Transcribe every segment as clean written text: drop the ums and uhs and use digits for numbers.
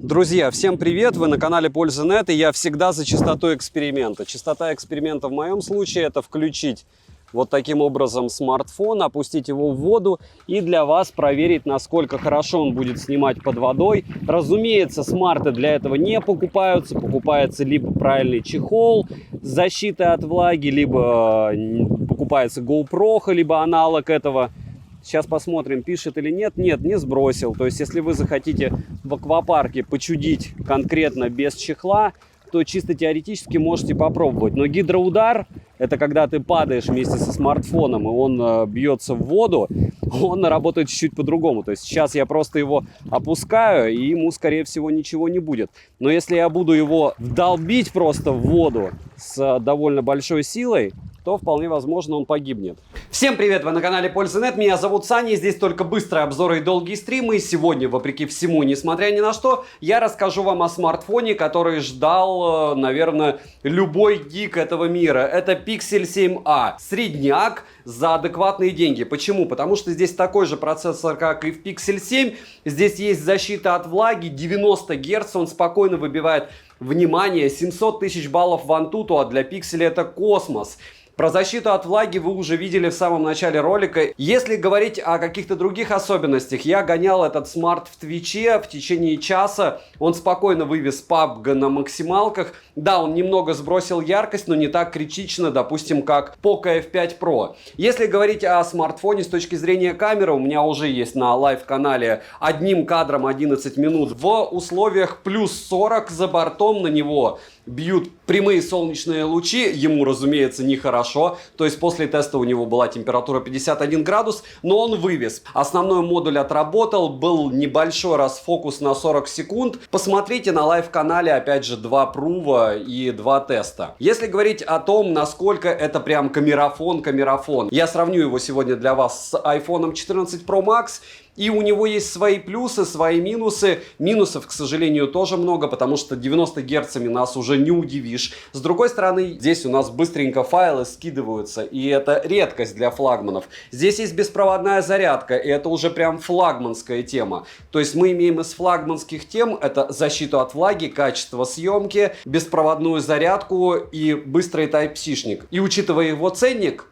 Друзья, всем привет! Вы на канале Польза.нет, и я всегда за чистоту эксперимента. Чистота эксперимента в моем случае — это включить вот таким образом смартфон, опустить его в воду и для вас проверить, насколько хорошо он будет снимать под водой. Разумеется, смарты для этого не покупаются. Покупается либо правильный чехол с защитой от влаги, либо покупается GoPro, либо аналог этого. Сейчас посмотрим, пишет или нет. Нет, не сбросил. То есть, если вы захотите в аквапарке почудить конкретно без чехла, то чисто теоретически можете попробовать. Но гидроудар — это когда ты падаешь вместе со смартфоном, и он бьется в воду, он работает чуть-чуть по-другому. То есть сейчас я просто его опускаю, и ему, скорее всего, ничего не будет. Но если я буду его вдолбить просто в воду с довольно большой силой, то вполне возможно он погибнет. Всем привет, вы на канале Польза.нет, меня зовут Саня, и здесь только быстрые обзоры и долгие стримы. И сегодня, вопреки всему, несмотря ни на что, я расскажу вам о смартфоне, который ждал, наверное, любой гик этого мира. Это Pixel 7a, средняк за адекватные деньги. Почему? Потому что здесь такой же процессор, как и в Pixel 7. Здесь есть защита от влаги, 90 Гц, он спокойно выбивает, внимание, 700 тысяч баллов в Antutu, а для Pixel это космос. Про защиту от влаги вы уже видели в самом начале ролика. Если говорить о каких-то других особенностях, я гонял этот смарт в Твиче в течение часа. Он спокойно вывез PUBG на максималках. Да, он немного сбросил яркость, но не так критично, допустим, как Poco F5 Pro. Если говорить о смартфоне с точки зрения камеры, у меня уже есть на лайв-канале одним кадром 11 минут. В условиях плюс 40 за бортом на него бьют прямые солнечные лучи, ему, разумеется, нехорошо. То есть после теста у него была температура 51 градус, но он вывез. Основной модуль отработал, был небольшой расфокус на 40 секунд. Посмотрите на лайв-канале, опять же, 2 прува и 2 теста. Если говорить о том, насколько это прям камерафон, я сравню его сегодня для вас с iPhone 14 Pro Max. И у него есть свои плюсы, свои минусы. Минусов, к сожалению, тоже много, потому что 90 герцами нас уже не удивишь. С другой стороны, здесь у нас быстренько файлы скидываются, и это редкость для флагманов. Здесь есть беспроводная зарядка, и это уже прям флагманская тема. То есть мы имеем из флагманских тем это защиту от влаги, качество съемки, беспроводную зарядку и быстрый Type-C-шник. И учитывая его ценник,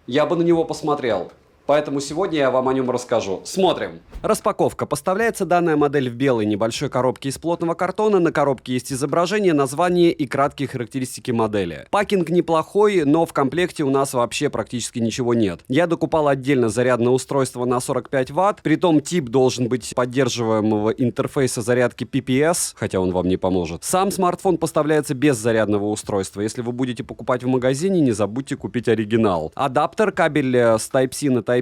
я бы на него посмотрел. Поэтому сегодня я вам о нем расскажу. Смотрим. Распаковка. Поставляется данная модель в белой небольшой коробке из плотного картона. На коробке есть изображение, название и краткие характеристики модели. Пакинг неплохой, но в комплекте у нас вообще практически ничего нет. Я докупал отдельно зарядное устройство на 45 Вт. Притом тип должен быть поддерживаемого интерфейса зарядки PPS, хотя он вам не поможет. Сам смартфон поставляется без зарядного устройства. Если вы будете покупать в магазине, не забудьте купить оригинал. Адаптер, кабель с Type-C на Type-C.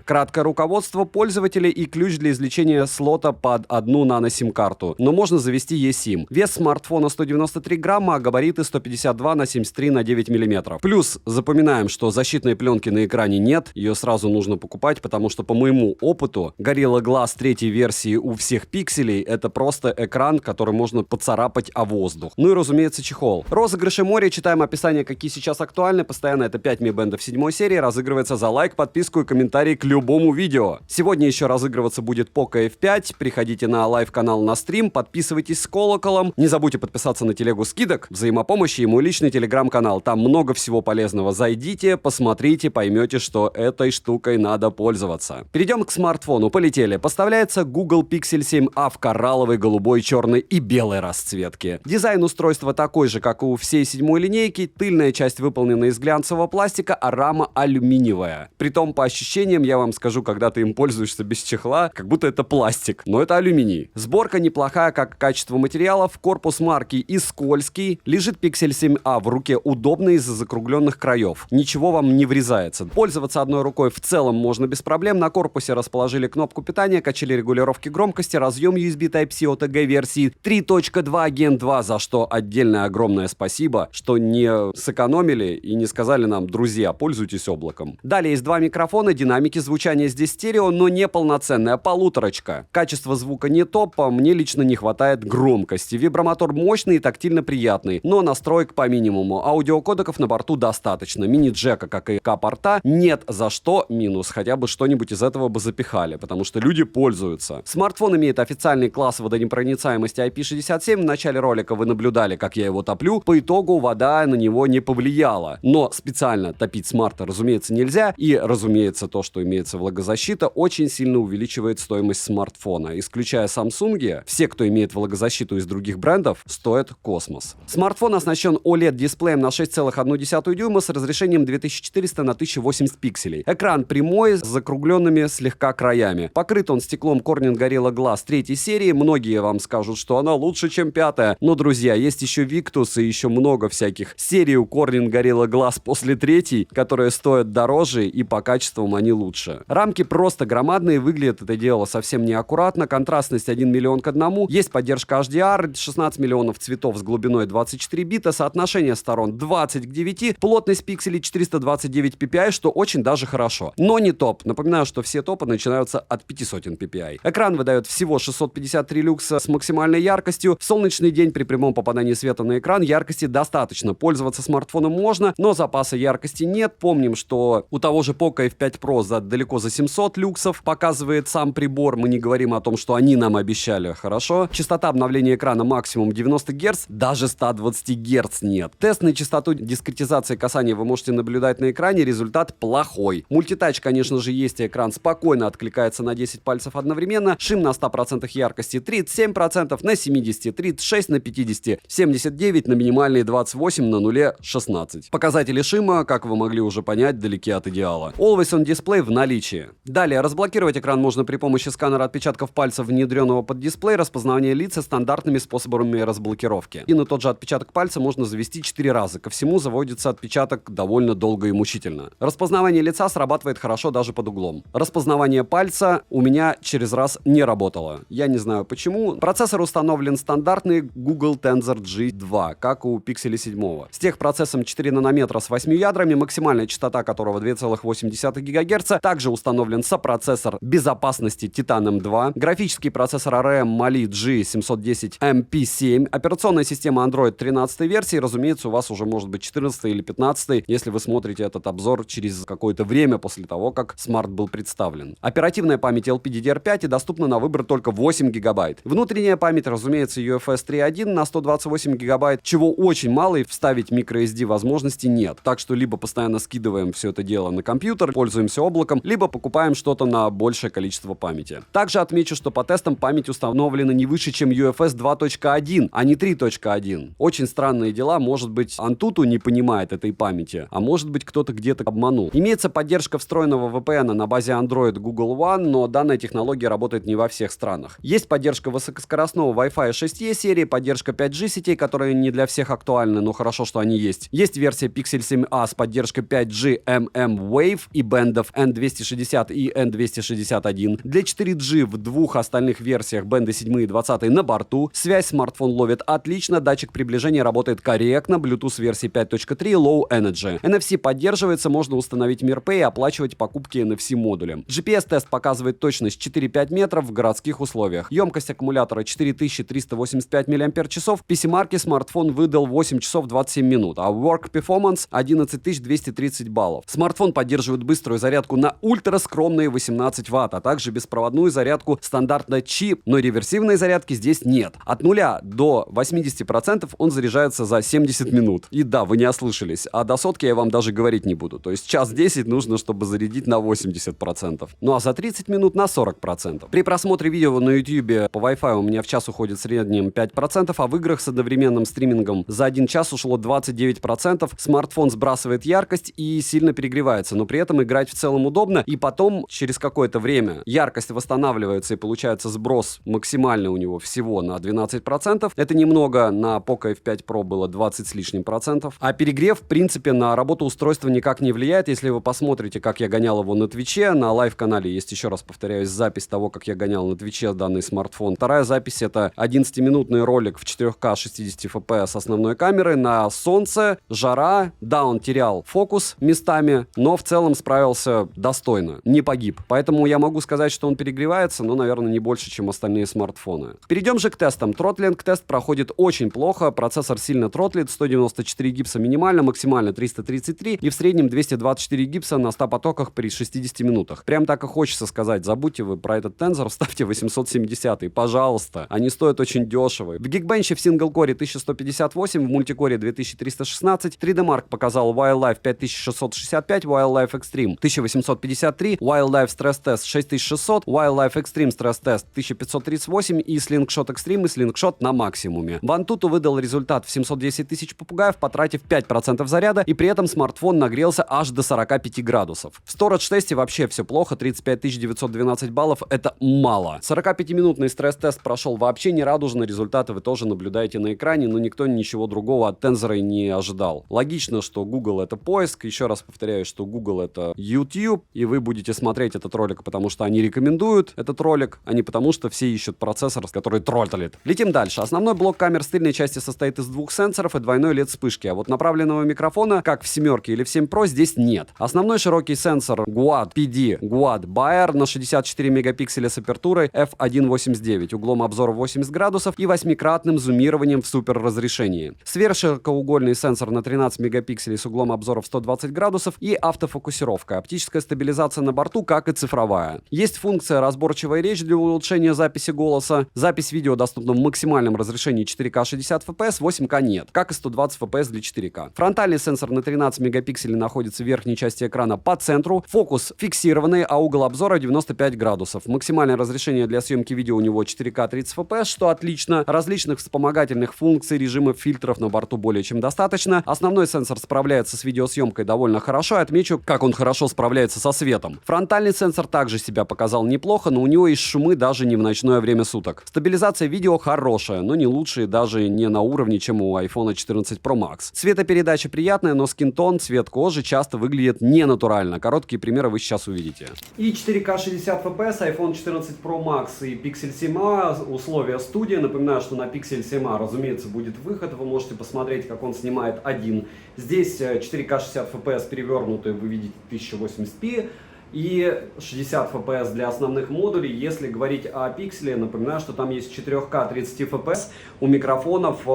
Краткое руководство пользователя и ключ для извлечения слота под одну нано-сим-карту. Но можно завести eSIM. Вес смартфона 193 грамма, а габариты 152 на 73 на 9 мм. Плюс запоминаем, что защитной пленки на экране нет. Ее сразу нужно покупать, потому что по моему опыту Gorilla Glass 3 версии у всех пикселей это просто экран, который можно поцарапать о воздух. Ну и разумеется чехол. Розыгрыши моря. Читаем описание, какие сейчас актуальны. Постоянно это 5 Mi Band 7 серии. Разыгрывается за лайк, подписку и комментарий к любому видео. Сегодня еще разыгрываться будет Poco F5. Приходите на лайв-канал на стрим, подписывайтесь с колоколом. Не забудьте подписаться на телегу скидок, взаимопомощи и мой личный телеграм-канал. Там много всего полезного. Зайдите, посмотрите, поймете, что этой штукой надо пользоваться. Перейдем к смартфону. Полетели. Поставляется Google Pixel 7a в коралловой, голубой, черной и белой расцветке. Дизайн устройства такой же, как и у всей 7 линейки. Тыльная часть выполнена из глянцевого пластика, а рама алюминиевая. Притом, по ощущениям, я вам скажу, когда ты им пользуешься без чехла, как будто это пластик, но это алюминий. Сборка неплохая, как качество материалов, корпус марки и скользкий. Лежит Pixel 7a в руке удобно из-за закругленных краев. Ничего вам не врезается. Пользоваться одной рукой в целом можно без проблем. На корпусе расположили кнопку питания, качели регулировки громкости, разъем USB Type-C OTG версии 3.2 Gen 2, за что отдельное огромное спасибо, что не сэкономили и не сказали нам: друзья, пользуйтесь облаком. Далее есть два микрофона, динамики, звучание здесь стерео, но не полноценная полуторочка. Качество звука не топ, а мне лично не хватает громкости. Вибромотор мощный и тактильно приятный, но настроек по минимуму. Аудиокодеков на борту достаточно. Мини-джека, как и К-порта, нет, за что минус. Хотя бы что-нибудь из этого бы запихали, потому что люди пользуются. Смартфон имеет официальный класс водонепроницаемости IP67. В начале ролика вы наблюдали, как я его топлю. По итогу вода на него не повлияла. Но специально топить смарта, разумеется, нельзя. И, разумеется, то, что имеется влагозащита, очень сильно увеличивает стоимость смартфона. Исключая Samsung, все, кто имеет влагозащиту из других брендов, стоят космос. Смартфон оснащен OLED-дисплеем на 6,1 дюйма с разрешением 2400 на 1080 пикселей. Экран прямой, с закругленными слегка краями. Покрыт он стеклом Corning Gorilla Glass 3 серии. Многие вам скажут, что она лучше, чем 5. Но, друзья, есть еще Victus и еще много всяких серий у Corning Gorilla Glass после 3, которые стоят дороже и по качествам они лучше. Рамки просто громадные, выглядит это дело совсем неаккуратно. Контрастность 1 миллион к 1. Есть поддержка HDR, 16 миллионов цветов с глубиной 24 бита, соотношение сторон 20 к 9, плотность пикселей 429 ppi, что очень даже хорошо. Но не топ. Напоминаю, что все топы начинаются от 500 ppi. Экран выдает всего 653 люкса с максимальной яркостью. В солнечный день при прямом попадании света на экран яркости достаточно. Пользоваться смартфоном можно, но запаса яркости нет. Помним, что у того же Poco F5 Pro далеко за 700 люксов показывает сам прибор. Мы не говорим о том, что они нам обещали. Хорошо. Частота обновления экрана максимум 90 Гц, даже 120 Гц нет. Тест на частоту дискретизации касания вы можете наблюдать на экране. Результат плохой. Мультитач, конечно же, есть, и экран спокойно откликается на 10 пальцев одновременно. Шим на 100% яркости 37%, на 70, 36, на 50, 79, на минимальные 28, на нуле 16. Показатели шима, как вы могли уже понять, далеки от идеала. Always on Display в наличии. Далее, разблокировать экран можно при помощи сканера отпечатков пальцев, внедренного под дисплей, распознавания лица стандартными способами разблокировки. И на тот же отпечаток пальца можно завести 4 раза. Ко всему заводится отпечаток довольно долго и мучительно. Распознавание лица срабатывает хорошо даже под углом. Распознавание пальца у меня через раз не работало. Я не знаю почему. Процессор установлен стандартный Google Tensor G2, как у Pixel 7. С техпроцессом 4 нанометра с 8 ядрами, максимальная частота которого 2,8 ГГц. Также установлен сопроцессор безопасности Titan M2, графический процессор ARM Mali G710 MP7, операционная система Android 13 версии, разумеется, у вас уже может быть 14 или 15, если вы смотрите этот обзор через какое-то время после того, как смарт был представлен. Оперативная память LPDDR5 и доступна на выбор только 8 ГБ. Внутренняя память, разумеется, UFS 3.1 на 128 ГБ, чего очень мало, и вставить microSD возможности нет. Так что либо постоянно скидываем все это дело на компьютер, пользуемся облаком, либо покупаем что-то на большее количество памяти. Также отмечу, что по тестам память установлена не выше, чем UFS 2.1, а не 3.1. Очень странные дела, может быть, Antutu не понимает этой памяти, а может быть, кто-то где-то обманул. Имеется поддержка встроенного VPN на базе Android Google One, но данная технология работает не во всех странах. Есть поддержка высокоскоростного Wi-Fi 6E серии, поддержка 5G сетей, которые не для всех актуальны, но хорошо, что они есть. Есть версия Pixel 7a с поддержкой 5G mmWave и бендов N260 и N261. Для 4G в двух остальных версиях бенды 7 и 20 на борту. Связь смартфон ловит отлично, датчик приближения работает корректно, Bluetooth версии 5.3 Low Energy. NFC поддерживается, можно установить MirPay и оплачивать покупки NFC модулем. GPS-тест показывает точность 4-5 метров в городских условиях. Емкость аккумулятора 4385 мАч. В PC-марке смартфон выдал 8 часов 27 минут, а Work Performance 11230 баллов. Смартфон поддерживает быструю зарядку на ультраскромные 18 Вт, а также беспроводную зарядку стандартно Qi, но реверсивной зарядки здесь нет. От 0 до 80% он заряжается за 70 минут. И да, вы не ослышались, а до сотки я вам даже говорить не буду. То есть час 10 нужно, чтобы зарядить на 80%. Ну а за 30 минут на 40%. При просмотре видео на YouTube по Wi-Fi у меня в час уходит в среднем 5%, а в играх с одновременным стримингом за 1 час ушло 29%. Смартфон сбрасывает яркость и сильно перегревается, но при этом играть в целом удобно. И потом, через какое-то время, яркость восстанавливается и получается сброс максимальный у него всего на 12%. Это немного, на Poco F5 Pro было 20 с лишним процентов. А перегрев, в принципе, на работу устройства никак не влияет. Если вы посмотрите, как я гонял его на Твиче, на лайв-канале есть, еще раз повторяюсь, запись того, как я гонял на Твиче данный смартфон. Вторая запись — это 11-минутный ролик в 4К 60 FPS с основной камерой на солнце, жара. Да, он терял фокус местами, но в целом справился справился достойно, не погиб. Поэтому я могу сказать, что он перегревается, но, наверное, не больше, чем остальные смартфоны. Перейдем же к тестам. Тротлинг-тест проходит очень плохо, процессор сильно тротлит, 194 гипса минимально, максимально 333 и в среднем 224 гипса на 100 потоках при 60 минутах. Прям так и хочется сказать, забудьте вы про этот тензор, ставьте 870, пожалуйста. Они стоят очень дешево. В Geekbench в сингл-коре 1158, в мультикоре 2316, 3D Mark показал Wildlife 5665, Wildlife Extreme 1853, Wildlife Stress Test 6600, Wildlife Extreme Stress Test 1538 и Slingshot Extreme и Slingshot на максимуме. Вантуту выдал результат в 710 тысяч попугаев, потратив 5% заряда, и при этом смартфон нагрелся аж до 45 градусов. В Storage-тесте вообще все плохо, 35 912 баллов — это мало. 45-минутный стресс-тест прошел вообще нерадужно, результаты вы тоже наблюдаете на экране, но никто ничего другого от тензора не ожидал. Логично, что Google — это поиск, еще раз повторяю, что Google — это YouTube, и вы будете смотреть этот ролик, потому что они рекомендуют этот ролик, а не потому что все ищут процессор, который тротлит. Летим дальше. Основной блок камер с тыльной части состоит из двух сенсоров и двойной LED вспышки, а вот направленного микрофона, как в 7 или в 7 Pro, здесь нет. Основной широкий сенсор Guad PD Guad Bayer на 64 мегапикселя с апертурой f1.8.9, углом обзора 80 градусов и 8-кратным зумированием в суперразрешении. Сверхширокоугольный сенсор на 13 мегапикселей с углом обзора в 120 градусов и автофокусировка. Оптическая стабилизация на борту, как и цифровая. Есть функция разборчивая речь для улучшения записи голоса. Запись видео доступна в максимальном разрешении 4К 60 FPS, 8К нет, как и 120 FPS для 4К. Фронтальный сенсор на 13 мегапикселей находится в верхней части экрана по центру. Фокус фиксированный, а угол обзора 95 градусов. Максимальное разрешение для съемки видео у него 4К 30 FPS, что отлично. Различных вспомогательных функций, режимов, фильтров на борту более чем достаточно. Основной сенсор справляется с видеосъемкой довольно хорошо. Отмечу, как он хорошо справляется со светом. Фронтальный сенсор также себя показал неплохо, но у него есть шумы даже не в ночное время суток. Стабилизация видео хорошая, но не лучше и даже не на уровне, чем у iPhone 14 Pro Max. Цветопередача приятная, но скинтон, цвет кожи часто выглядит ненатурально. Короткие примеры вы сейчас увидите. И 4К 60 FPS, iPhone 14 Pro Max и Pixel 7a, условия студии. Напоминаю, что на Pixel 7a, разумеется, будет выход. Вы можете посмотреть, как он снимает один. Здесь 4К 60 FPS перевернутые, вы видите 1080p. И 60 FPS для основных модулей. Если говорить о пикселе, напоминаю, что там есть 4К 30 FPS, у микрофонов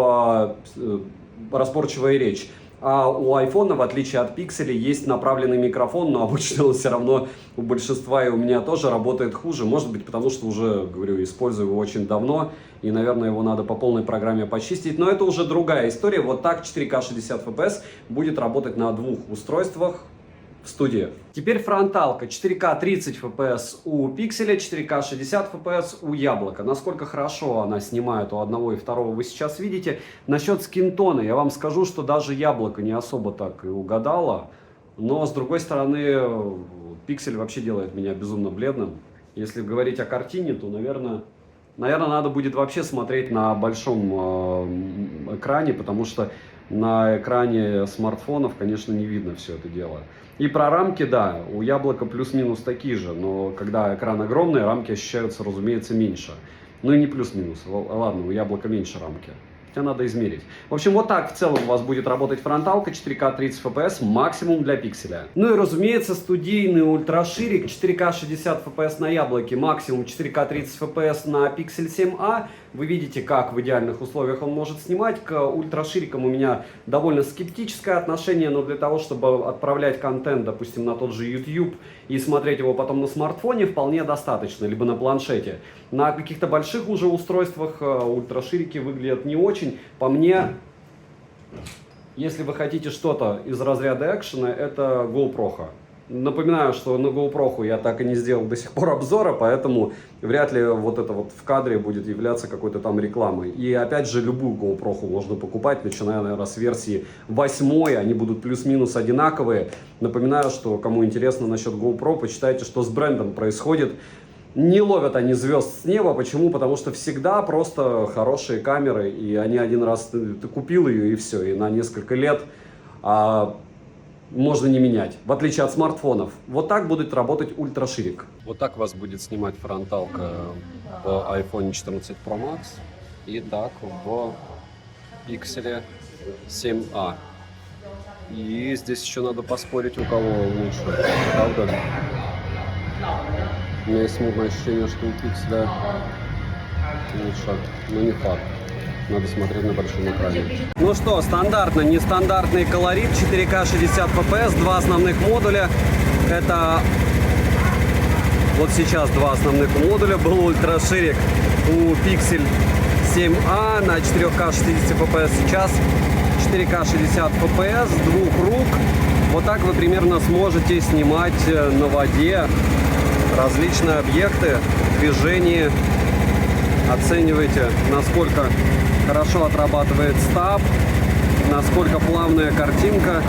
разборчивая речь. А у iPhone, в отличие от пикселей, есть направленный микрофон, но обычно он все равно у большинства и у меня тоже работает хуже. Может быть, потому что уже, говорю, использую его очень давно, и, наверное, его надо по полной программе почистить. Но это уже другая история. Вот так 4К 60 FPS будет работать на двух устройствах в студии. Теперь фронталка. 4К 30 FPS у пикселя, 4К 60 FPS у яблока. Насколько хорошо она снимает у одного и второго, вы сейчас видите. Насчет скинтона я вам скажу, что даже яблоко не особо так и угадало. Но с другой стороны, пиксель вообще делает меня безумно бледным. Если говорить о картине, то, наверное, надо будет вообще смотреть на большом экране, потому что на экране смартфонов, конечно, не видно все это дело. И про рамки, да, у яблока плюс-минус такие же, но когда экран огромный, рамки ощущаются, разумеется, меньше. Ну и не плюс-минус, ладно, у яблока меньше рамки. Хотя надо измерить. В общем, вот так в целом у вас будет работать фронталка, 4К 30 FPS, максимум для пикселя. Ну и, разумеется, студийный ультраширик, 4К 60 FPS на яблоке, максимум 4К 30 FPS на Pixel 7a. Вы видите, как в идеальных условиях он может снимать. К ультраширикам у меня довольно скептическое отношение, но для того, чтобы отправлять контент, допустим, на тот же YouTube и смотреть его потом на смартфоне, вполне достаточно, либо на планшете. На каких-то больших уже устройствах ультраширики выглядят не очень. По мне, если вы хотите что-то из разряда экшена, это GoPro. Напоминаю, что на GoPro я так и не сделал до сих пор обзора, поэтому вряд ли вот это вот в кадре будет являться какой-то там рекламой. И опять же, любую GoPro можно покупать, начиная, наверное, с версии 8, они будут плюс-минус одинаковые. Напоминаю, что кому интересно насчет GoPro, почитайте, что с брендом происходит. Не ловят они звезд с неба. Почему? Потому что всегда просто хорошие камеры, и они один раз, ты купил ее и все, и на несколько лет можно не менять, в отличие от смартфонов. Вот так будет работать ультраширик. Вот так вас будет снимать фронталка в iPhone 14 Pro Max и так в Pixel 7a. И здесь еще надо поспорить, у кого лучше. Правда? У меня есть смутное ощущение, что у Pixel лучше, но не факт. Надо смотреть на большом экране. Ну что, стандартно, нестандартный колорит, 4К 60 FPS, два основных модуля. Это вот сейчас два основных модуля. Был ультраширик у Pixel 7a на 4К 60 FPS. Сейчас 4К 60 FPS с двух рук. Вот так вы примерно сможете снимать на воде различные объекты, движения. Оценивайте, насколько хорошо отрабатывает стаб, насколько плавная картинка.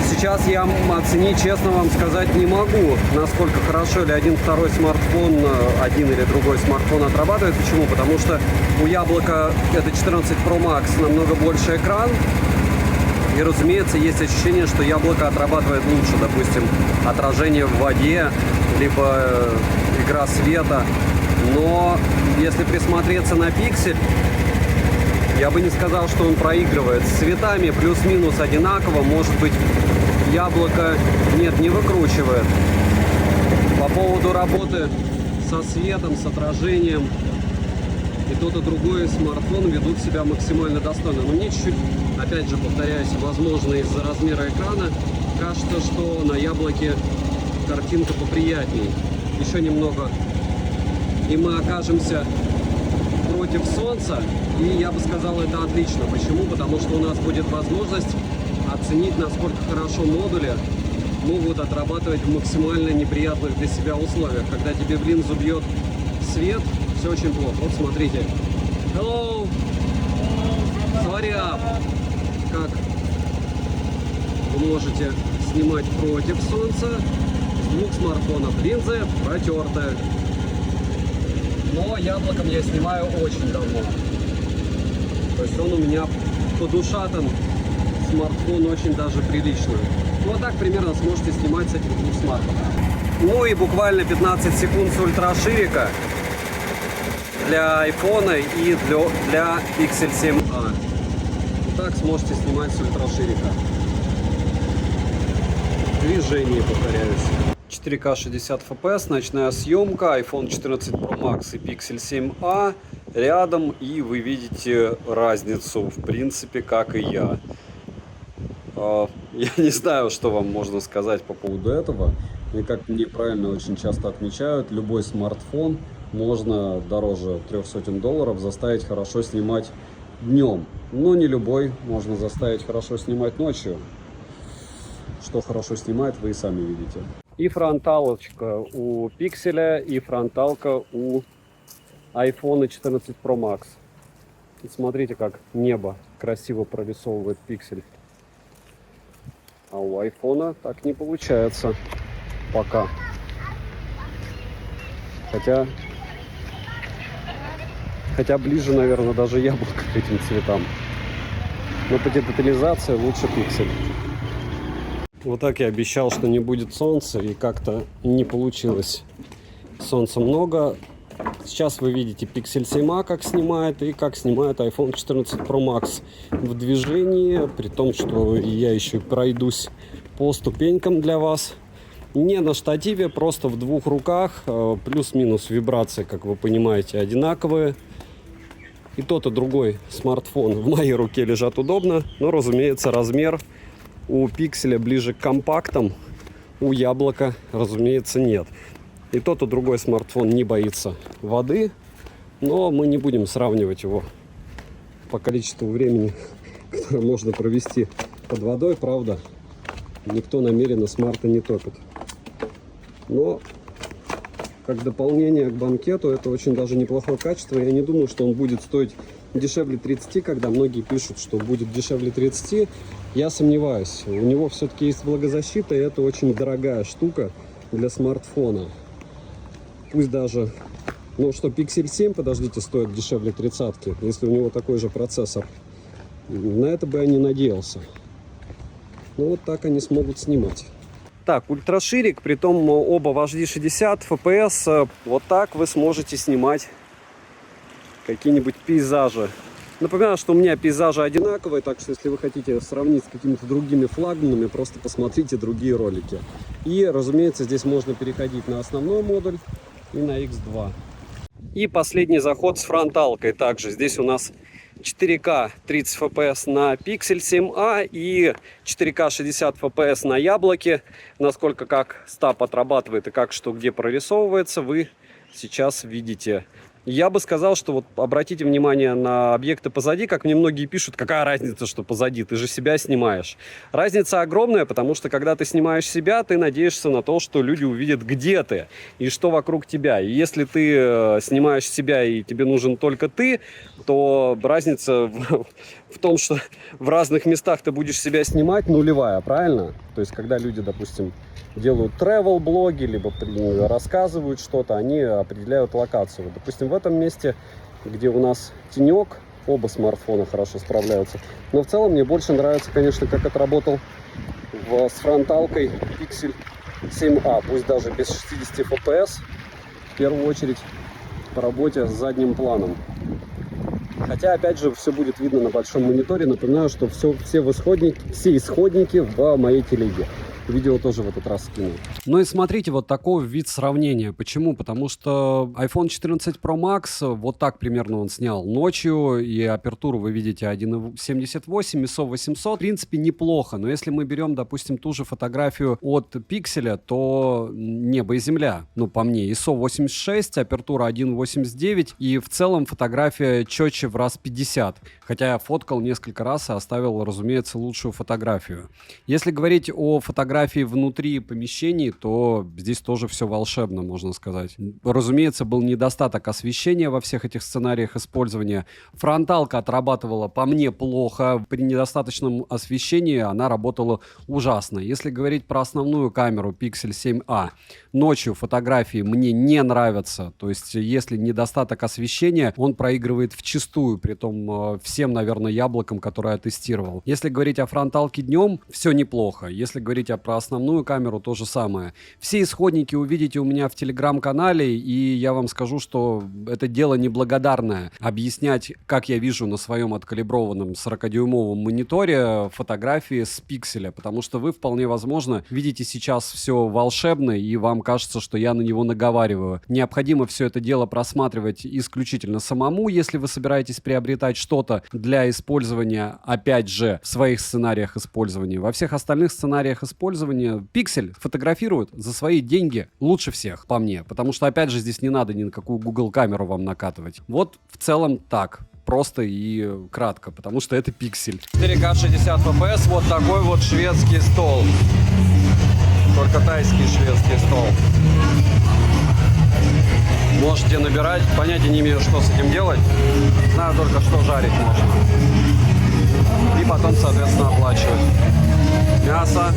Сейчас я оценить, честно вам сказать, не могу, насколько хорошо или один или другой смартфон отрабатывает. Почему? Потому что у Яблока это 14 Pro Max намного больше экран. И, разумеется, есть ощущение, что Яблоко отрабатывает лучше. Допустим, отражение в воде, либо игра света. Но если присмотреться на Pixel, я бы не сказал, что он проигрывает. С цветами плюс-минус одинаково. Может быть, Яблоко не выкручивает. По поводу работы со светом, с отражением, и тот, и другой смартфон ведут себя максимально достойно. Но мне чуть-чуть, опять же повторяюсь, возможно, из-за размера экрана, кажется, что на Яблоке картинка поприятней. Еще немного, и мы окажемся против солнца. И я бы сказал, это отлично. Почему? Потому что у нас будет возможность оценить, насколько хорошо модули могут отрабатывать в максимально неприятных для себя условиях. Когда тебе в линзу бьет свет, все очень плохо. Вот смотрите. Hello! Sorry up! Как вы можете снимать против солнца с двух смартфонов. Линзы протертые. Но Яблоком я снимаю очень давно. То есть он у меня подушатан. Смартфон очень даже прилично. Вот так примерно сможете снимать с этих двух смартфонов. Ну и буквально 15 секунд с ультраширика для айфона и для Pixel 7a. Вот так сможете снимать с ультраширика. Движение, повторяюсь. 4К 60 FPS, ночная съемка, iPhone 14 Pro Max и Pixel 7a рядом, и вы видите разницу, в принципе, как и я. Я не знаю, что вам можно сказать по поводу этого. И как мне правильно очень часто отмечают, любой смартфон можно дороже $300 заставить хорошо снимать днем. Но не любой можно заставить хорошо снимать ночью. Что хорошо снимает, вы и сами видите. И фронталочка у Pixel, и фронталка у iPhone 14 Pro Max. И смотрите, как небо красиво прорисовывает Pixel. А у айфона так не получается пока. Хотя ближе, наверное, даже Яблоко к этим цветам. Но по детализации лучше Pixel. Вот так я обещал, что не будет солнца, и как-то не получилось. Солнца много. Сейчас вы видите Pixel 7a как снимает, и как снимает iPhone 14 Pro Max в движении, при том, что я еще пройдусь по ступенькам для вас. Не на штативе, просто в двух руках, плюс-минус вибрации, как вы понимаете, одинаковые. И тот, и другой смартфон в моей руке лежат удобно, но, разумеется, размер у Pixel ближе к компактам, у Яблока, разумеется, нет. И тот, и другой смартфон не боится воды, но мы не будем сравнивать его по количеству времени, которое можно провести под водой, правда. Никто намеренно смарта не топит. Но как дополнение к банкету это очень даже неплохое качество. Я не думаю, что он будет стоить дешевле 30, когда многие пишут, что будет дешевле 30. Я сомневаюсь. У него все-таки есть влагозащита, и это очень дорогая штука для смартфона. Пусть даже, ну что, Pixel 7, подождите, стоит дешевле 30-ки, если у него такой же процессор. На это бы я не надеялся. Ну вот так они смогут снимать. Так, ультраширик, притом оба в HD 60 FPS. Вот так вы сможете снимать какие-нибудь пейзажи Напоминаю, что у меня пейзажи одинаковые, так что если вы хотите сравнить с какими-то другими флагманами, просто посмотрите другие ролики. И, разумеется, здесь можно переходить на основной модуль и на X2. И последний заход с фронталкой также. Здесь у нас 4К 30 FPS на Pixel 7a и 4К 60 FPS на яблоке. Насколько как стаб отрабатывает и как что где прорисовывается, вы сейчас видите. Я бы сказал, что вот обратите внимание на объекты позади, как мне многие пишут, какая разница, что позади, ты же себя снимаешь. Разница огромная, потому что когда ты снимаешь себя, ты надеешься на то, что люди увидят, где ты и что вокруг тебя. И если ты снимаешь себя и тебе нужен только ты, то разница в том, что в разных местах ты будешь себя снимать, нулевая, правильно? То есть, когда люди, допустим, делают travel-блоги, либо рассказывают что-то, они определяют локацию. Допустим, в этом месте, где у нас тенек, оба смартфона хорошо справляются. Но в целом мне больше нравится, конечно, как отработал с фронталкой Pixel 7a, пусть даже без 60 FPS, в первую очередь по работе с задним планом. Хотя, опять же, все будет видно на большом мониторе. Напоминаю, что все исходники в моей телеге. Видео тоже в этот раз скинул. Ну и смотрите, вот такой вид сравнения. Почему? Потому что iPhone 14 Pro Max, вот так примерно он снял ночью, и апертуру вы видите 1.78, ISO 800. В принципе, неплохо, но если мы берем, допустим, ту же фотографию от Pixel, то небо и земля. Ну, по мне, ISO 86, апертура 1.89, и в целом фотография четче в раз 50. Хотя я фоткал несколько раз и оставил, разумеется, лучшую фотографию. Если говорить о фотографии внутри помещений, то здесь тоже все волшебно, можно сказать. Разумеется, был недостаток освещения во всех этих сценариях использования. Фронталка отрабатывала по мне плохо. При недостаточном освещении она работала ужасно. Если говорить про основную камеру Pixel 7a, ночью фотографии мне не нравятся. То есть, если недостаток освещения, он проигрывает вчистую, притом всем, наверное, яблокам, которые я тестировал. Если говорить о фронталке днем, все неплохо. Если говорить про основную камеру, то же самое. Все исходники увидите у меня в телеграм-канале, и я вам скажу, что это дело неблагодарное. Объяснять, как я вижу на своем откалиброванном 40-дюймовом мониторе фотографии с пикселя, потому что вы вполне возможно видите сейчас все волшебно, и вам кажется, что я на него наговариваю. Необходимо все это дело просматривать исключительно самому, если вы собираетесь приобретать что-то для использования, опять же, в своих сценариях использования. Во всех остальных сценариях использования Pixel фотографирует за свои деньги лучше всех, по мне. Потому что, опять же, здесь не надо ни на какую Google камеру вам накатывать. Вот в целом так. Просто и кратко, потому что это Pixel. 4К 60 FPS, вот такой вот шведский стол. Только тайский шведский стол. Можете набирать. Понятия не имею, что с этим делать. Знаю только, что жарить можно. И потом, соответственно, оплачивать. Мясо,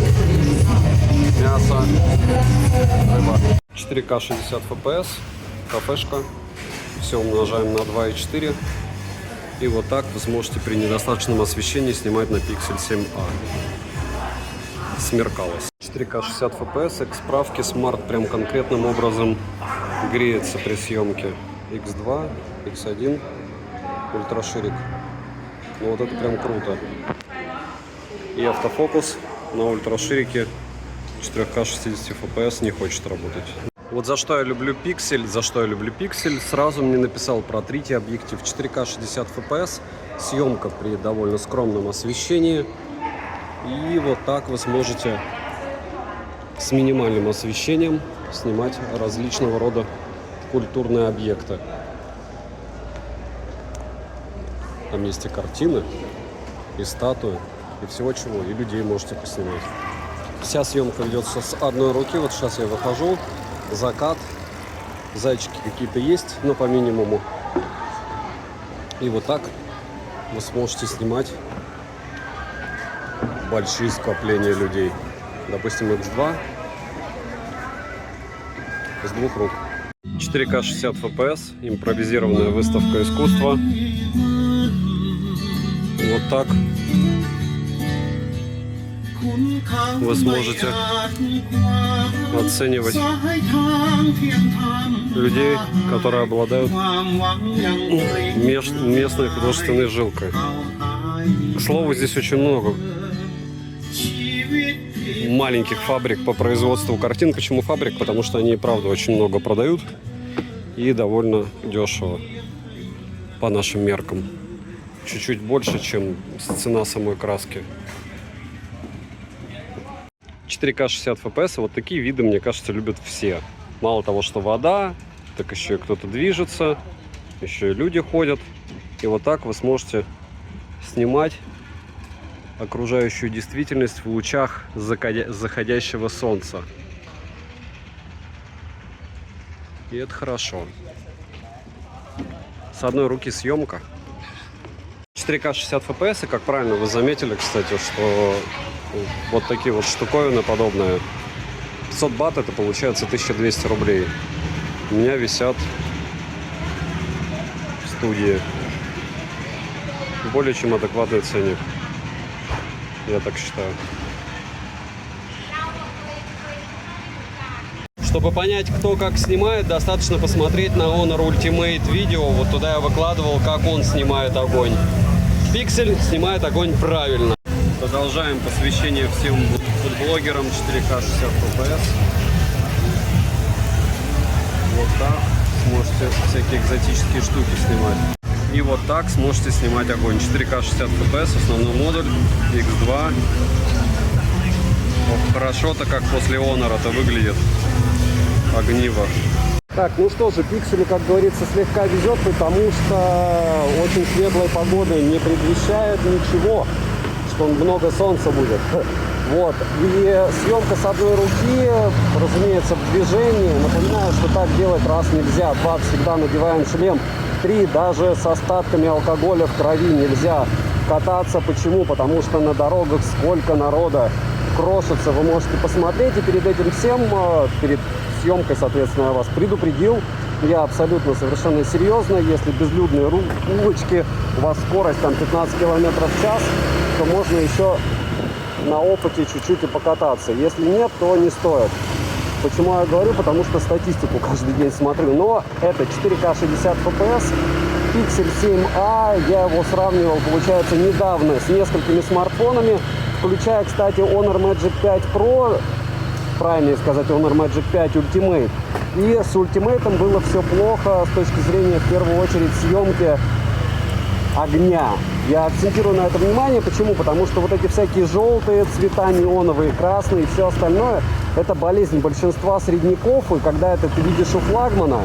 рыба. 4К 60 FPS, кафешка. Все умножаем на 2,4. И вот так вы сможете при недостаточном освещении снимать на Pixel 7a. Смеркалось. 4К 60 FPS, к справке, смарт прям конкретным образом греется при съемке. X2, X1, ультраширик. Ну вот это прям круто. И автофокус на ультраширике 4К 60 FPS не хочет работать. Вот за что я люблю Pixel, сразу мне написал про третий объектив 4К 60 FPS, съемка при довольно скромном освещении. И вот так вы сможете с минимальным освещением снимать различного рода культурные объекты. Там есть и картины, и статуи, и всего чего, и людей можете поснимать. Вся съемка ведется с одной руки. Вот сейчас я выхожу, закат, зайчики какие-то есть, но по минимуму. И вот так вы сможете снимать большие скопления людей. Допустим, X2 с двух рук. 4К 60 FPS, импровизированная выставка искусства. Вот так вы сможете оценивать людей, которые обладают местной художественной жилкой. К слову, здесь очень много маленьких фабрик по производству картин. Почему фабрик? Потому что они, правда, очень много продают и довольно дешево по нашим меркам. Чуть-чуть больше, чем цена самой краски. 4К 60 FPS. Вот такие виды, мне кажется, любят все. Мало того, что вода, так еще и кто-то движется, еще и люди ходят. И вот так вы сможете снимать окружающую действительность в лучах заходящего солнца. И это хорошо. С одной руки съемка. 4К 60 FPS, и как правильно вы заметили, кстати, что вот такие вот штуковины подобные. 500 бат, это получается 1200 рублей. У меня висят в студии. Более чем адекватный ценник. Я так считаю. Чтобы понять, кто как снимает, достаточно посмотреть на Honor Ultimate видео. Вот туда я выкладывал, как он снимает огонь. Pixel снимает огонь правильно. Продолжаем посвящение всем фудблогерам 4К 60 FPS. Вот так сможете всякие экзотические штуки снимать. И вот так сможете снимать огонь. 4К 60 FPS, основной модуль, X2. Ох, хорошо-то как после Honor-то выглядит огниво. Так, ну что же, Пикселю, как говорится, слегка везет, потому что очень светлая погода не предвещает ничего, что много солнца будет. Вот. И съемка с одной руки, разумеется, в движении. Напоминаю, что так делать раз нельзя. 2, всегда надеваем шлем. 3, даже с остатками алкоголя в крови нельзя кататься. Почему? Потому что на дорогах сколько народа крошится. Вы можете посмотреть, и перед этим всем, перед съемкой, соответственно, я вас предупредил. Я абсолютно совершенно серьезно. Если безлюдные улочки, у вас скорость там 15 км в час, то можно еще на опыте чуть-чуть и покататься. Если нет, то не стоит. Почему я говорю? Потому что статистику каждый день смотрю. Но это 4К 60 FPS, Pixel 7a. Я его сравнивал, получается, недавно с несколькими смартфонами, включая, кстати, Honor Magic 5 Pro, правильнее сказать, Honor Magic 5 Ultimate. И с Ultimate было все плохо с точки зрения, в первую очередь, съемки огня. Я акцентирую на это внимание. Почему? Потому что вот эти всякие желтые цвета, неоновые, красные и все остальное, это болезнь большинства средняков. И когда это ты видишь у флагмана,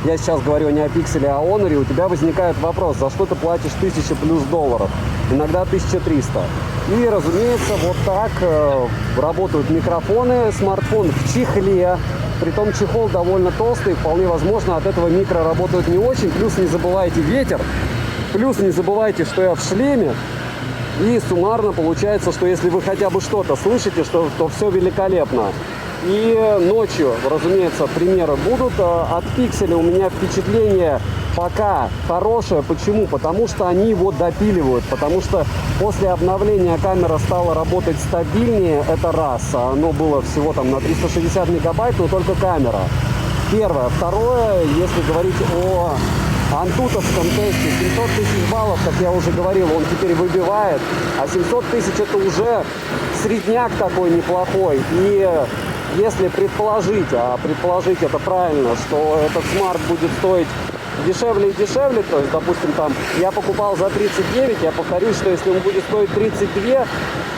я сейчас говорю не о Пикселе, а о Honor, у тебя возникает вопрос, за что ты платишь $1000+, иногда 1300. И, разумеется, вот так работают микрофоны, смартфон в чехле. Притом чехол довольно толстый, вполне возможно, от этого микро работают не очень. Плюс не забывайте ветер, плюс не забывайте, что я в шлеме. И суммарно получается, что если вы хотя бы что-то слышите, то все великолепно. И ночью, разумеется, примеры будут. От Пикселя у меня впечатление пока хорошее. Почему? Потому что они его допиливают. Потому что после обновления камера стала работать стабильнее. Это раз. Оно было всего там на 360 мегабайт, но только камера. Первое. Второе, если говорить о антутовском тесте, 700 тысяч баллов, как я уже говорил, он теперь выбивает. А 700 тысяч это уже средняк такой неплохой. И если предположить, а предположить это правильно, что этот смарт будет стоить дешевле и дешевле, то есть, допустим, там я покупал за 39, я повторюсь, что если он будет стоить 32,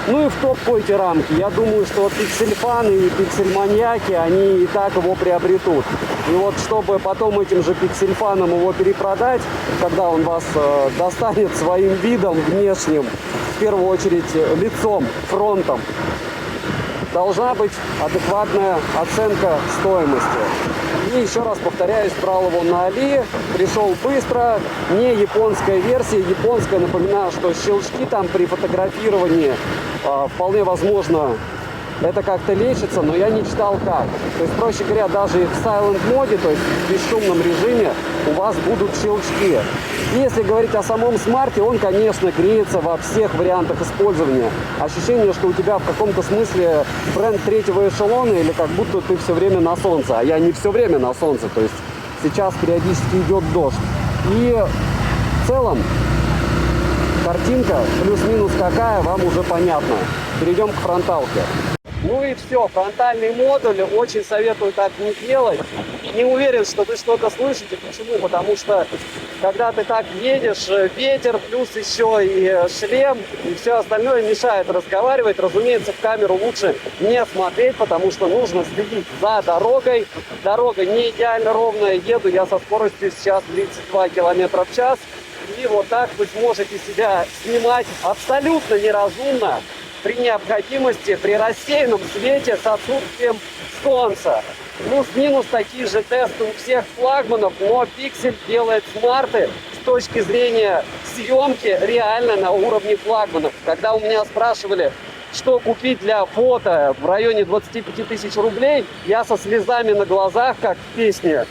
ну и в топ-койте рамки, я думаю, что пиксель-фаны и пиксель-маньяки, они и так его приобретут. И вот чтобы потом этим же пиксель-фанам его перепродать, когда он вас достанет своим видом внешним, в первую очередь лицом, фронтом, должна быть адекватная оценка стоимости. И еще раз повторяюсь, брал его на Али, пришел быстро, не японская версия. Японская, напоминаю, что щелчки там при фотографировании вполне возможно это как-то лечится, но я не читал как. То есть, проще говоря, даже и в silent моде, то есть в бесшумном режиме, у вас будут щелчки. И если говорить о самом смарте, он, конечно, греется во всех вариантах использования. Ощущение, что у тебя в каком-то смысле бренд третьего эшелона, или как будто ты все время на солнце. А я не все время на солнце, то есть сейчас периодически идет дождь. И в целом картинка плюс-минус какая, вам уже понятно. Перейдем к фронталке. Ну и все, фронтальный модуль, очень советую так не делать. Не уверен, что вы что-то слышите. Почему? Потому что когда ты так едешь, ветер, плюс еще и шлем, и все остальное мешает разговаривать. Разумеется, в камеру лучше не смотреть, потому что нужно следить за дорогой. Дорога не идеально ровная, еду я со скоростью сейчас 32 км в час. И вот так вы сможете себя снимать абсолютно неразумно, при необходимости, при рассеянном свете с отсутствием солнца. Плюс-минус такие же тесты у всех флагманов, но Pixel делает смарты с точки зрения съемки реально на уровне флагманов. Когда у меня спрашивали, что купить для фото в районе 25 тысяч рублей, я со слезами на глазах, как в песне,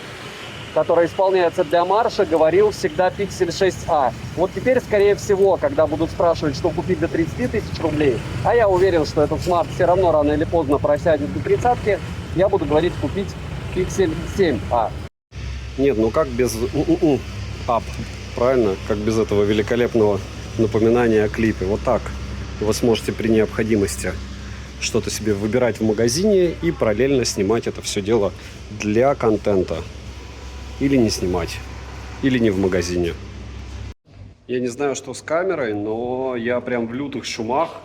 которая исполняется для марша, говорил всегда Pixel 6a. Вот теперь, скорее всего, когда будут спрашивать, что купить до 30 тысяч рублей, а я уверен, что этот смарт все равно рано или поздно просядет до 30-ки, я буду говорить купить Pixel 7a. Нет, ну как без ап, правильно? Как без этого великолепного напоминания о клипе. Вот так вы сможете при необходимости что-то себе выбирать в магазине и параллельно снимать это все дело для контента. Или не снимать, или не в магазине. Я не знаю, что с камерой, но я прям в лютых шумах.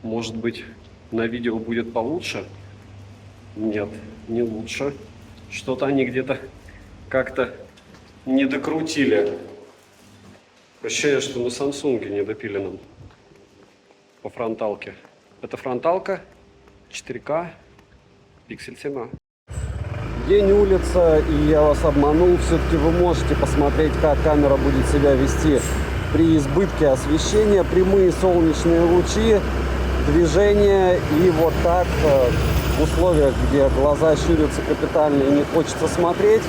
Может быть, на видео будет получше? Нет, не лучше. Что-то они где-то как-то не докрутили. Ощущение, что на Samsung не допиленном по фронталке. Это фронталка 4К Pixel 7a. День, улица, и я вас обманул. Все-таки вы можете посмотреть, как камера будет себя вести при избытке освещения. Прямые солнечные лучи, движение, и вот так в условиях, где глаза щурятся капитально и не хочется смотреть,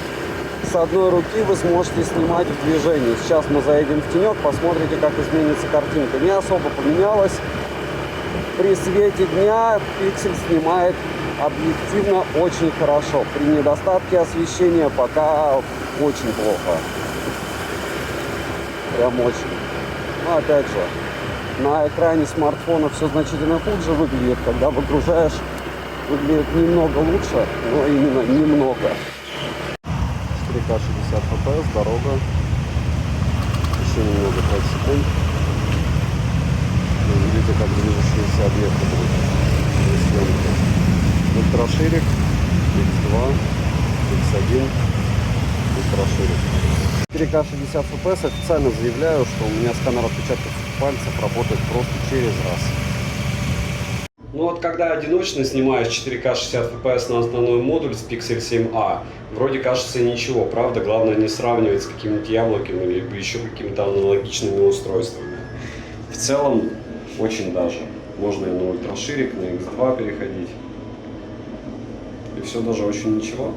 с одной руки вы сможете снимать в движении. Сейчас мы заедем в тенек, посмотрите, как изменится картинка. Не особо поменялось. При свете дня Pixel снимает объективно очень хорошо. При недостатке освещения пока очень плохо. Прям очень. Но опять же, на экране смартфона все значительно хуже выглядит. Когда выгружаешь, выглядит немного лучше, но именно немного. 4К 60 FPS, дорога. Еще немного, 5 секунд. Вы видите, как движущиеся объекты будут при съемке. Ультраширик, X2, X1, ультраширик. 4К 60 FPS, официально заявляю, что у меня сканер отпечатков пальцев работает просто через раз. Ну вот когда одиночно снимаешь 4К 60 FPS на основной модуль с Pixel 7a, вроде кажется ничего, правда, главное не сравнивать с какими-то яблоками или еще какими-то аналогичными устройствами. В целом, очень даже. Можно и на ультраширик, на X2 переходить. И все даже очень ничего.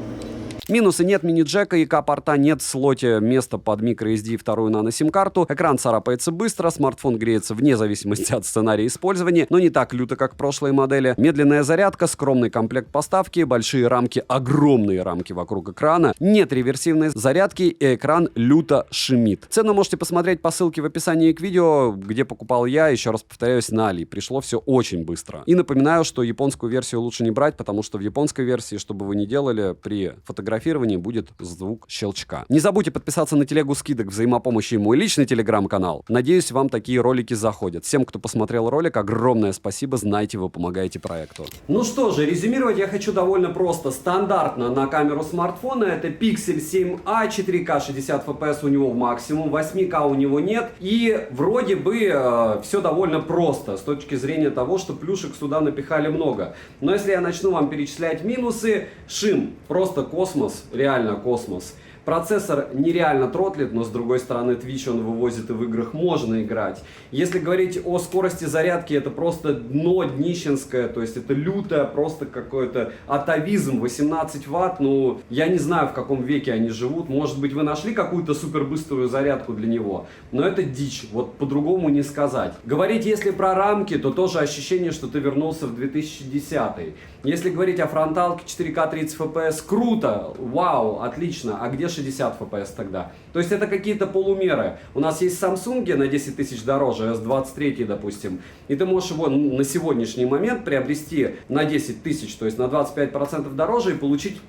Минусы: нет мини-джека, ИК-порта, нет в слоте места под microSD и вторую нано-сим-карту. Экран царапается быстро, смартфон греется вне зависимости от сценария использования, но не так люто, как прошлые модели. Медленная зарядка, скромный комплект поставки, большие рамки, огромные рамки вокруг экрана. Нет реверсивной зарядки, и экран люто шумит. Цену можете посмотреть по ссылке в описании к видео, где покупал я, еще раз повторяюсь, на Али. Пришло все очень быстро. И напоминаю, что японскую версию лучше не брать, потому что в японской версии, что бы вы ни делали, при фотографии будет звук щелчка. Не забудьте подписаться на телегу скидок, взаимопомощи и мой личный телеграм-канал. Надеюсь, вам такие ролики заходят. Всем, кто посмотрел ролик, огромное спасибо. Знаете, вы помогаете проекту. Ну что же, резюмировать я хочу довольно просто. Стандартно на камеру смартфона это Pixel 7a, 4К 60 FPS у него максимум, 8К у него нет. И вроде бы все довольно просто с точки зрения того, что плюшек сюда напихали много. Но если я начну вам перечислять минусы: шим, просто космос. Реально космос. Процессор нереально тротлит, но с другой стороны Twitch он вывозит, и в играх можно играть. Если говорить о скорости зарядки, это просто дно днищенское, то есть это лютое просто какой-то атовизм. 18 ватт, ну я не знаю, в каком веке они живут. Может быть, вы нашли какую-то супербыструю зарядку для него, но это дичь, вот по-другому не сказать. Говорить, если про рамки, то тоже ощущение, что ты вернулся в 2010. Если говорить о фронталке 4К 30 FPS, круто, вау, отлично, а где 60 FPS тогда? То есть это какие-то полумеры. У нас есть Samsung на 10 тысяч дороже, S23, допустим, и ты можешь его на сегодняшний момент приобрести на 10 тысяч, то есть на 25% дороже, и получить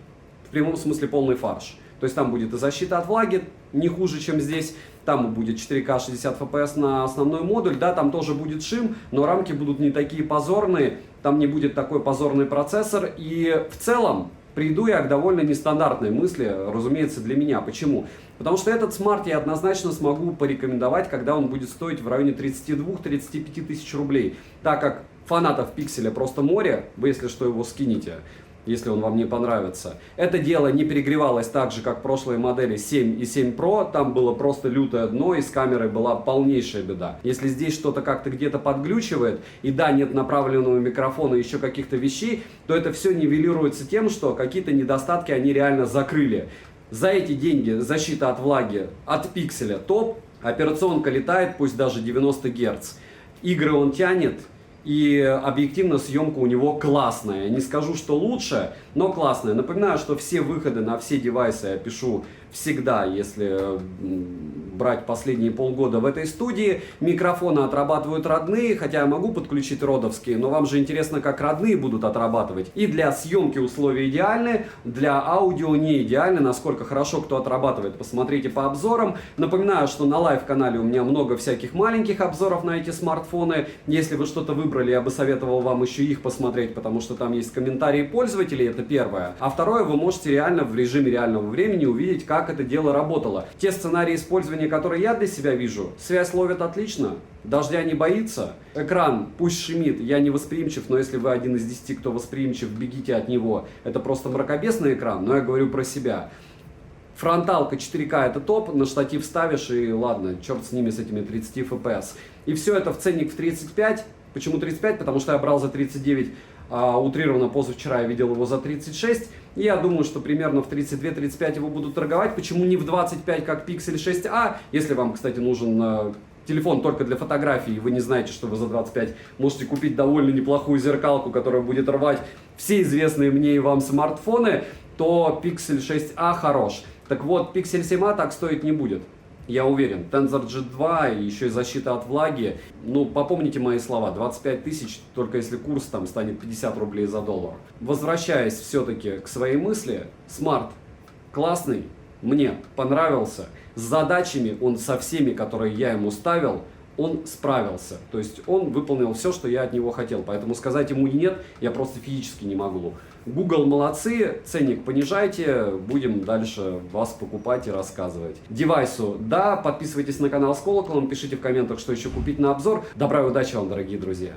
в прямом смысле полный фарш. То есть там будет и защита от влаги, не хуже, чем здесь. Там будет 4К 60 FPS на основной модуль. Да, там тоже будет шим, но рамки будут не такие позорные. Там не будет такой позорный процессор. И в целом приду я к довольно нестандартной мысли, разумеется, для меня. Почему? Потому что этот смарт я однозначно смогу порекомендовать, когда он будет стоить в районе 32-35 тысяч рублей. Так как фанатов пикселя просто море, вы, если что, его скинете, если он вам не понравится. Это дело не перегревалось так же, как прошлые модели 7 и 7 Pro. Там было просто лютое дно, и с камерой была полнейшая беда. Если здесь что-то как-то где-то подглючивает, и да, нет направленного микрофона и еще каких-то вещей, то это все нивелируется тем, что какие-то недостатки они реально закрыли. За эти деньги защита от влаги от пикселя топ, операционка летает, пусть даже 90 Гц. Игры он тянет. И объективно съемка у него классная. Не скажу, что лучше, но классная. Напоминаю, что все выходы на все девайсы я пишу всегда, если брать последние полгода в этой студии. Микрофоны отрабатывают родные, хотя я могу подключить родовские, но вам же интересно, как родные будут отрабатывать. И для съемки условия идеальны, для аудио не идеальны. Насколько хорошо кто отрабатывает, посмотрите по обзорам. Напоминаю, что на лайв-канале у меня много всяких маленьких обзоров на эти смартфоны. Если вы что-то выбрали, я бы советовал вам еще их посмотреть, потому что там есть комментарии пользователей, это первое. А второе, вы можете реально в режиме реального времени увидеть, как это дело работало. Те сценарии использования, которые я для себя вижу, связь ловит отлично, дождя не боится, экран пусть шумит, я не восприимчив, но если вы один из 10, кто восприимчив, бегите от него. Это просто мракобесный экран, но я говорю про себя. Фронталка 4К это топ, на штатив ставишь и ладно, черт с ними, с этими 30 FPS. И все это в ценник в 35. Почему 35? Потому что я брал за 39, утрированно позавчера я видел его за 36. И я думаю, что примерно в 32-35 его будут торговать. Почему не в 25, как Pixel 6a? Если вам, кстати, нужен телефон только для фотографий, и вы не знаете, что вы за 25 можете купить довольно неплохую зеркалку, которая будет рвать все известные мне и вам смартфоны, то Pixel 6a хорош. Так вот, Pixel 7a так стоить не будет. Я уверен, Tensor G2 и еще и защита от влаги. Ну, попомните мои слова, 25 тысяч, только если курс там станет 50 рублей за доллар. Возвращаясь все-таки к своей мысли, смарт классный, мне понравился. С задачами он со всеми, которые я ему ставил, он справился. То есть он выполнил все, что я от него хотел. Поэтому сказать ему нет я просто физически не могу. Google молодцы, ценник понижайте, будем дальше вас покупать и рассказывать. Девайсу, да, подписывайтесь на канал с колоколом, пишите в комментах, что еще купить на обзор. Добра и удачи вам, дорогие друзья!